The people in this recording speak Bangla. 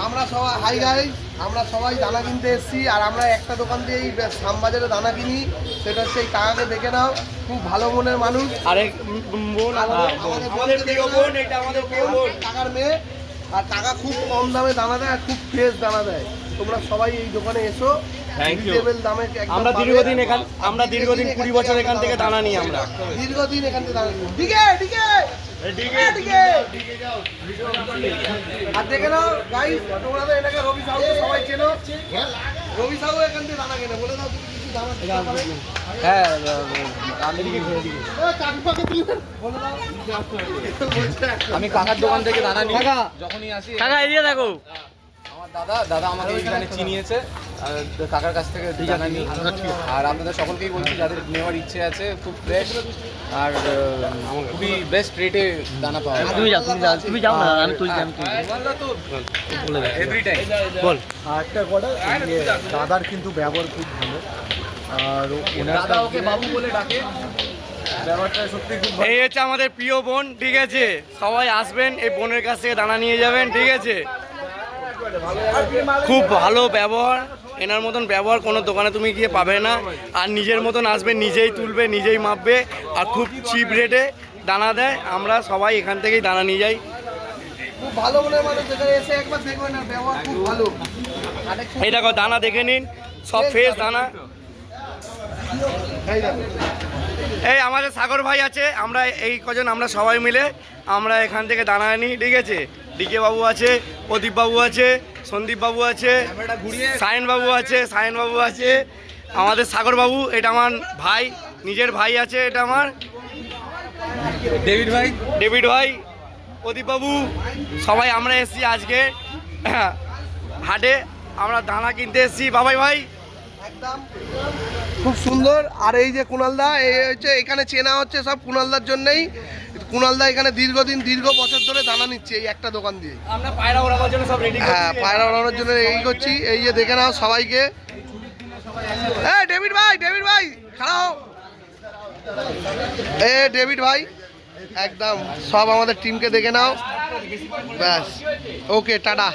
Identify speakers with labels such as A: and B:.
A: আমরা সবাই হাই গাইস, আমরা সবাই দানা কিনতে এসেছি। আর আমরা একটা দোকান দিয়েই শ্যামবাজারে দানা কিনি, সেটা হচ্ছে এই কাকাকে দেখে নাও, খুব ভালো মনের মানুষ।
B: আরেক বোন
A: আমাদের প্রিয় বোন, এটা আমাদের প্রিয় বোন, কাকার মেয়ে। আর কাকা খুব কম দামে দানা দেয় আর খুব ফ্রেশ দানা দেয়। তোমরা সবাই এই দোকানে এসো, রিজনেবল দামে।
B: আমরা দীর্ঘদিন 20 বছর এখান থেকে দানা নিই। আমরা
A: দীর্ঘদিন এখান থেকে দানা নিই। আর দেখে নাও গাইস, তোমরা তো এটাকে রবি সাহু সবাই চেনো। রবি সাহু এখান থেকে দানা কেনে, বলে দাও তুমি কিছু দানা।
B: হ্যাঁ, আমি কাকার দোকান থেকে দানা নিই যখনই আসি। কাকা এদিকে দেখো, আমার দাদা আমাকে এইখানে চিনিয়েছে, কাকার কাছ থেকে দানা নিই। আর আপনাদের সকলকেই বলছি, যাদের নেওয়ার ইচ্ছে আছে, খুব ফ্রেশ আর খুবই বেস্ট রেটে দানা পাওয়া যায়। তুমি যাও না, আমি তুলছি এভরি টাইম। বল
C: একটা কথা, দাদার কিন্তু ব্যবহার খুব ভালো। আর
B: দাদা ওকে বাবু বলে ডাকে,
C: ব্যবহারটা সত্যি খুব ভালো।
B: এই হচ্ছে আমাদের প্রিয় বোন, ঠিক আছে? সবাই আসবেন, এই বোনের কাছ থেকে দানা নিয়ে যাবেন, ঠিক আছে? খুব ভালো ব্যবহার, এনার মতন ব্যবহার কোনো দোকানে তুমি গিয়ে পাবে না। আর নিজের মতন আসবে, নিজেই তুলবে, নিজেই মাপবে, আর খুব চিপ রেটে দানা দেয়। আমরা সবাই এখান থেকেই দানা নিয়ে যাই।
A: খুব ভালো মনের মানুষ, এখানে এসে একবার দেখবেন, না ব্যবহার খুব ভালো।
B: এই দেখো দানা দেখে নিন, সব ফ্রেশ দানা। এই আমাদের সাগর ভাই আছে, আমরা এই কজন আমরা সবাই মিলে আমরা এখান থেকে দানা নিই, ঠিক আছে? ডিকে বাবু আছে, প্রদীপ বাবু আছে, সন্দীপ বাবু আছে, সায়ন বাবু আছে, আমাদের সাগর বাবু, এটা আমার ভাই, নিজের ভাই আছে, এটা আমার ডেভিড ভাই, প্রদীপ বাবু, সবাই আমরা এসেছি আজকে হাটে, আমরা দানা কিনতে এসেছি। বাবাই ভাই
A: একদম খুব সুন্দর। আর এই যে কুণালদা, এই হচ্ছে এখানে চেনা হচ্ছে সব কুণালদার জন্যই। কুণালদা এখানে দীর্ঘ বছর ধরে দানা নিচ্ছে এই একটা দোকান দিয়ে।
B: আমরা পায়রা ওড়ানোর জন্য সব রেডি করছি।
A: হ্যাঁ, পায়রা ওড়ানোর জন্য এই করছি। এই যে দেখে নাও সবাইকে। এই ডেভিড ভাই খাড়াও। ডেভিড ভাই, একদম সব আমাদের টিমকে দেখে নাও। ব্যাস, ওকে, টাটা।